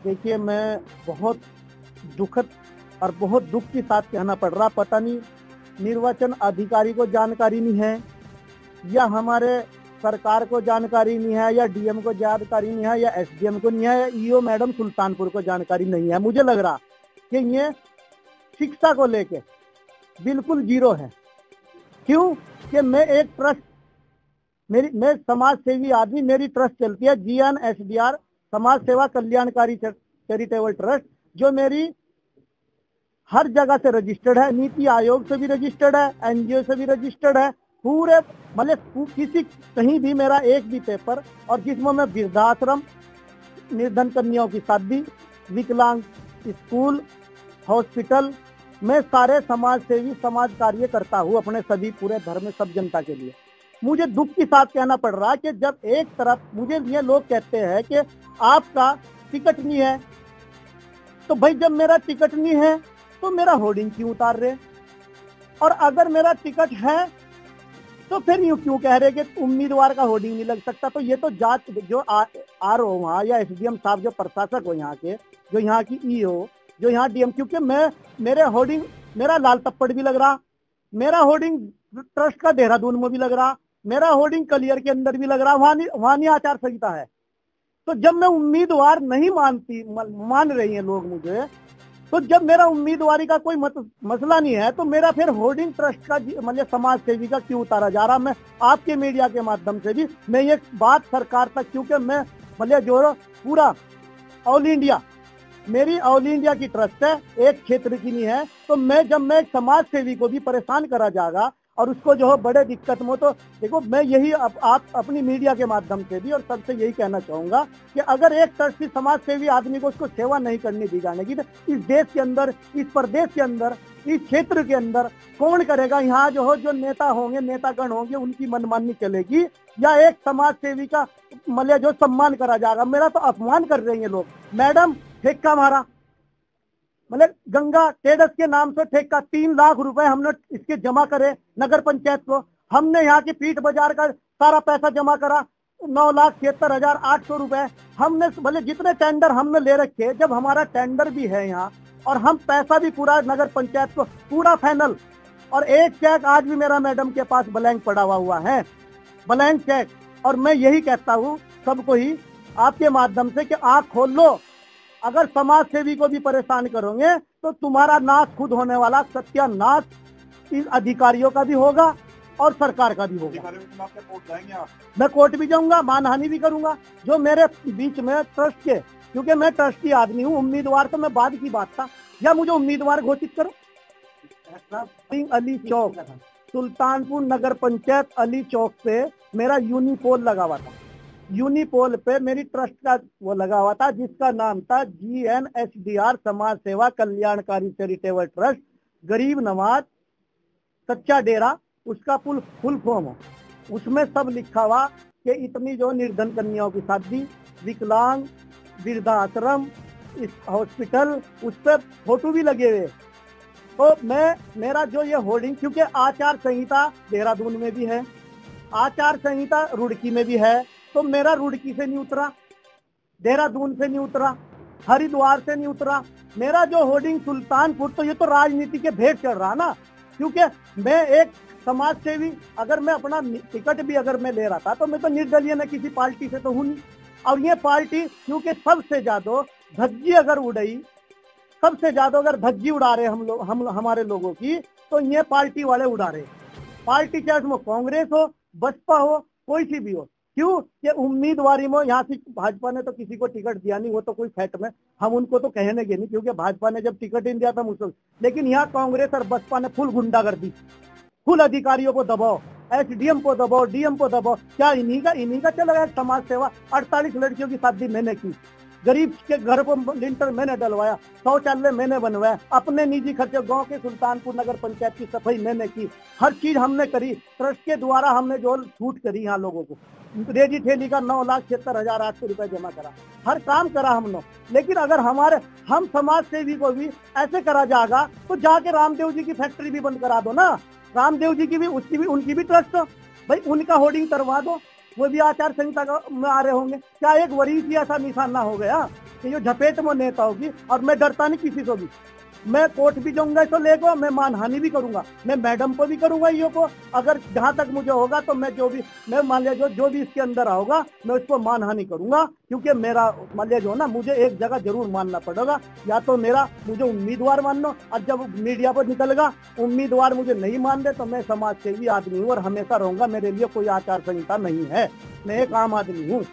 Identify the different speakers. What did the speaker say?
Speaker 1: देखिए, मैं बहुत दुखद और बहुत दुख के साथ कहना पड़ रहा, पता नहीं निर्वाचन अधिकारी को जानकारी नहीं है या हमारे सरकार को जानकारी नहीं है या डीएम को जानकारी नहीं है या एसडीएम को नहीं है या ईओ मैडम सुल्तानपुर को जानकारी नहीं है। मुझे लग रहा कि ये शिक्षा को लेके बिल्कुल जीरो है। क्यों कि मैं एक ट्रस्ट, मैं समाज सेवी आदमी, मेरी ट्रस्ट चलती है GNSDR समाज सेवा कल्याणकारी चैरिटेबल ट्रस्ट, जो मेरी हर जगह से रजिस्टर्ड है, नीति आयोग से भी रजिस्टर्ड है, एनजीओ से भी रजिस्टर्ड है, पूरे मतलब किसी कहीं भी मेरा एक भी पेपर, और जिसमें मैं वृद्धाश्रम, निर्धन कन्याओं की शादी, विकलांग स्कूल, हॉस्पिटल, मैं सारे समाज सेवी समाज कार्य करता हूँ अपने सभी पूरे धर्म में सब जनता के लिए। मुझे दुख के साथ कहना पड़ रहा कि जब एक तरफ मुझे ये लोग कहते हैं कि आपका टिकट नहीं है, तो भाई जब मेरा टिकट नहीं है तो मेरा होर्डिंग क्यों उतार रहे, और अगर मेरा टिकट है तो फिर यूं क्यों कह रहे कि उम्मीदवार का होर्डिंग नहीं लग सकता। तो ये तो जांच जो आरओ वहाँ या एसडीएम साहब जो प्रशासक हो यहाँ के, जो यहाँ की ईओ, जो यहाँ डीएम, क्योंकि मेरे होर्डिंग, मेरा लाल तप्पड़ भी लग रहा, मेरा होर्डिंग ट्रस्ट का देहरादून में भी लग रहा, मेरा होर्डिंग कलियर के अंदर भी लग रहा, वहां नहीं आचार संहिता है। तो जब मैं उम्मीदवार नहीं मान रही है लोग मुझे, तो जब मेरा उम्मीदवारी का कोई मसला नहीं है, तो मेरा फिर होर्डिंग ट्रस्ट का मतलब समाज सेवी का क्यों उतारा जा रहा। मैं आपके मीडिया के माध्यम से भी मैं ये बात सरकार तक, क्योंकि मैं मतलब जो पूरा ऑल इंडिया, मेरी ऑल इंडिया की ट्रस्ट है, एक क्षेत्र की नहीं है, तो जब मैं एक समाज सेवी को भी परेशान करा जाएगा और उसको जो है बड़े दिक्कत में, तो देखो मैं यही आप अपनी मीडिया के माध्यम से भी और सबसे यही कहना चाहूंगा कि अगर एक ट्रस्टी समाज सेवी आदमी को उसको सेवा नहीं करनी दी जाने की, तो इस देश के अंदर, इस प्रदेश के अंदर, इस क्षेत्र के अंदर कौन करेगा। यहाँ जो नेता होंगे, नेतागण होंगे, उनकी मनमानी चलेगी या एक समाज सेवी का मतलब जो सम्मान करा जाएगा। मेरा तो अपमान कर रहे हैं लोग। मैडम ठेका मारा, मतलब गंगा ट्रेडर्स के नाम से ठेका, 3 लाख रुपए हमने इसके जमा करे नगर पंचायत को। हमने यहाँ की पीठ बाजार का सारा पैसा जमा करा, 9,76,800 रुपए हमने, भले जितने टेंडर हमने ले रखे, जब हमारा टेंडर भी है यहाँ और हम पैसा भी पूरा नगर पंचायत को पूरा फाइनल, और एक चेक आज भी मेरा मैडम के पास ब्लैंक पड़ा हुआ है, ब्लैंक चेक। और मैं यही कहता हूँ सबको ही आपके माध्यम से कि आंख खोल लो, अगर समाज सेवी को भी परेशान करोगे तो तुम्हारा नाश खुद होने वाला, सत्यानाश इन अधिकारियों का भी होगा और सरकार का भी होगा। मैं कोर्ट भी जाऊंगा, मानहानि भी करूंगा जो मेरे बीच में ट्रस्ट के, क्योंकि मैं ट्रस्टी आदमी हूँ। उम्मीदवार तो मैं बाद की बात था, या मुझे उम्मीदवार घोषित करो। अली चौक, सुल्तानपुर नगर पंचायत अली चौक पे मेरा यूनिपोल लगा हुआ था। यूनिपोल पे मेरी ट्रस्ट का वो लगा हुआ था, जिसका नाम था GNSDR समाज सेवा कल्याणकारी चैरिटेबल ट्रस्ट, गरीब नवाज सच्चा डेरा, उसका फुल फॉर्म हो। उसमें सब लिखा हुआ कि इतनी जो निर्धन कन्याओं की शादी, विकलांग, वृद्धाश्रम, इस हॉस्पिटल, उस पर फोटो भी लगे हुए। तो मेरा जो ये होर्डिंग, क्योंकि आचार संहिता देहरादून में भी है, आचार संहिता रुड़की में भी है, तो मेरा रुड़की से नहीं उतरा, देहरादून से नहीं उतरा, हरिद्वार से नहीं उतरा, मेरा जो होर्डिंग सुल्तानपुर। तो ये तो राजनीति के भेंट चढ़ रहा ना, क्योंकि मैं एक समाज सेवी, अगर मैं अपना टिकट भी अगर मैं ले रहा था तो मैं तो निर्दलीय न किसी पार्टी से तो हूँ नहीं। और ये पार्टी, क्योंकि सबसे ज्यादा धज्जी अगर उड़ाई, सबसे ज्यादा अगर धज्जी उड़ा रहे हम हमारे लोगों की, तो ये पार्टी वाले उड़ा रहे। पार्टी चाहे उसमें कांग्रेस हो, बसपा हो, कोई सी भी हो। क्यों कि उम्मीदवारी में यहाँ से भाजपा ने तो किसी को टिकट दिया नहीं, वो तो कोई फैक्ट में हम उनको तो कहने के नहीं, क्योंकि भाजपा ने जब टिकट नहीं दिया था मुझसे। लेकिन यहाँ कांग्रेस और बसपा ने फुल गुंडागर्दी, फुल अधिकारियों को दबाओ, एसडीएम को दबाओ, डीएम को दबाओ। क्या इन्हीं का चल रहा है समाज सेवा। 48 लड़कियों की शादी मैंने की, गरीब के घर को लिंटर मैंने डलवाया, शौचालय मैंने बनवाया, अपने निजी खर्चे, गांव के सुल्तानपुर नगर पंचायत की सफाई मैंने की, हर चीज हमने करी। ट्रस्ट के द्वारा हमने जो छूट करी यहाँ लोगों को, रेडी ठेली का 9,76,800 रुपए जमा करा, हर काम करा हमने। लेकिन अगर हम समाज सेवी को भी ऐसे करा जाएगा, तो जाके रामदेव जी की फैक्ट्री भी बंद करा दो ना। रामदेव जी की भी, उनकी भी ट्रस्ट हो भाई, उनका होर्डिंग करवा दो, वो भी आचार संहिता में आ रहे होंगे। क्या एक वरीस ही ऐसा निशाना हो गया कि ये झपेट में नेता होगी, और मैं डरता नहीं किसी को भी। मैं कोर्ट भी जाऊंगा इसको लेकर, मैं मानहानि भी करूंगा, मैं मैडम को भी करूंगा, यो को अगर जहां तक मुझे होगा तो मैं मान लिया जो भी इसके अंदर आओगा मैं उसको मानहानि करूंगा, क्योंकि मेरा मान लिया जो ना मुझे एक जगह जरूर मानना पड़ेगा, या तो मुझे उम्मीदवार मान लो, और जब मीडिया पर निकलेगा उम्मीदवार मुझे नहीं मान दे तो मैं समाज सेवी आदमी हूँ और हमेशा रहूंगा, मेरे लिए कोई आचार संहिता नहीं है, मैं एक आम आदमी हूँ।